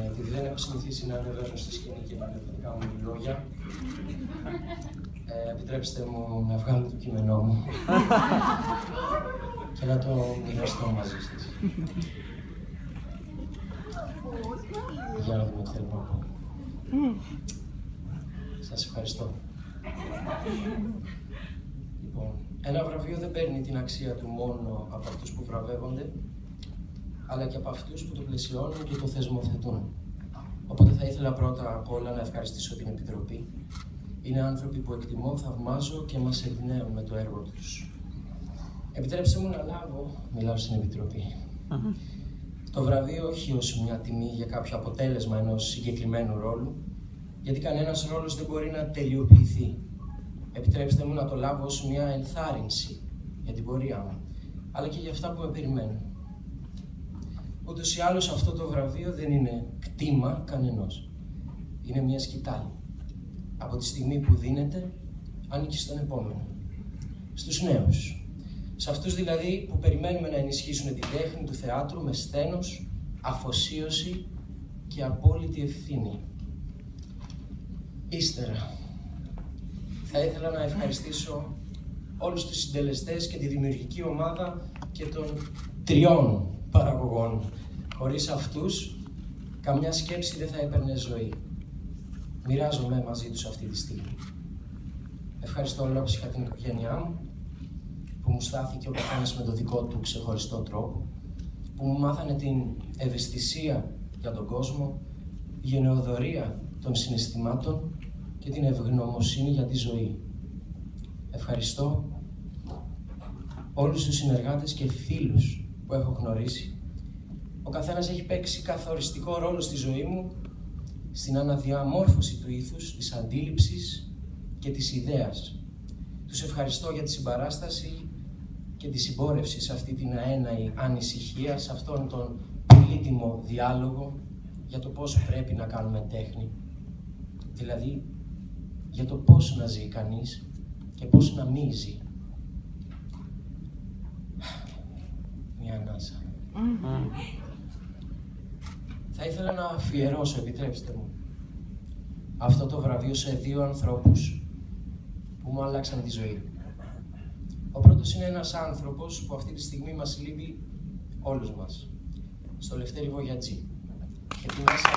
Επειδή δεν έχω συνηθίσει να ανεβαίνω στη σκηνή και να λέω τα δικά μου λόγια, επιτρέψτε μου να βγάλω το κείμενό μου και να το μοιραστώ μαζί σας. Για να δούμε τι θέλω να πω. Σας ευχαριστώ. Λοιπόν, ένα βραβείο δεν παίρνει την αξία του μόνο από αυτούς που βραβεύονται, αλλά και από αυτούς που το πλαισιώνουν και το θεσμοθετούν. Οπότε θα ήθελα πρώτα απ' όλα να ευχαριστήσω την Επιτροπή. Είναι άνθρωποι που εκτιμώ, θαυμάζω και μας εμπνέουν με το έργο τους. Επιτρέψτε μου να λάβω, μιλάω στην Επιτροπή, το βραβείο όχι ως μια τιμή για κάποιο αποτέλεσμα ενός συγκεκριμένου ρόλου, γιατί κανένας ρόλος δεν μπορεί να τελειοποιηθεί. Επιτρέψτε μου να το λάβω ως μια ενθάρρυνση για την πορεία μου, αλλά και για αυτά που με περιμένουν. Ούτως ή άλλως αυτό το βραβείο δεν είναι κτήμα κανενός. Είναι μια σκητάλη. Από τη στιγμή που δίνεται, ανήκει στον επόμενο. Στους νέους. Σε αυτούς δηλαδή που περιμένουμε να ενισχύσουν την τέχνη του θεάτρου με σθένος, αφοσίωση και απόλυτη ευθύνη. Ύστερα, θα ήθελα να ευχαριστήσω όλους τους συντελεστές και τη δημιουργική ομάδα και των 3 παραγωγών. Χωρίς αυτούς, καμιά σκέψη δεν θα έπαιρνε ζωή. Μοιράζομαι μαζί τους αυτή τη στιγμή. Ευχαριστώ ολόψυχα την οικογένειά μου, που μου στάθηκε ο καθένας με το δικό του ξεχωριστό τρόπο, που μου μάθανε την ευαισθησία για τον κόσμο, τη γενναιοδωρία των συναισθημάτων και την ευγνωμοσύνη για τη ζωή. Ευχαριστώ όλους τους συνεργάτες και φίλους που έχω γνωρίσει. Ο καθένας έχει παίξει καθοριστικό ρόλο στη ζωή μου, στην αναδιαμόρφωση του ήθους, της αντίληψης και της ιδέας. Τους ευχαριστώ για τη συμπαράσταση και τη συμπόρευση σε αυτή την αέναη ανησυχία, σε αυτόν τον πολύτιμο διάλογο για το πώς πρέπει να κάνουμε τέχνη. Δηλαδή, για το πώς να ζει κανείς και πώς να μη ζει. Μια ανάσα. Θα ήθελα να αφιερώσω, επιτρέψτε μου, αυτό το βραβείο σε 2 ανθρώπους που μου άλλαξαν τη ζωή. Ο πρώτος είναι ένας άνθρωπος που αυτή τη στιγμή μας λείπει όλους μας, στο Λευτέρη Βογιατζή. Και τη μέσα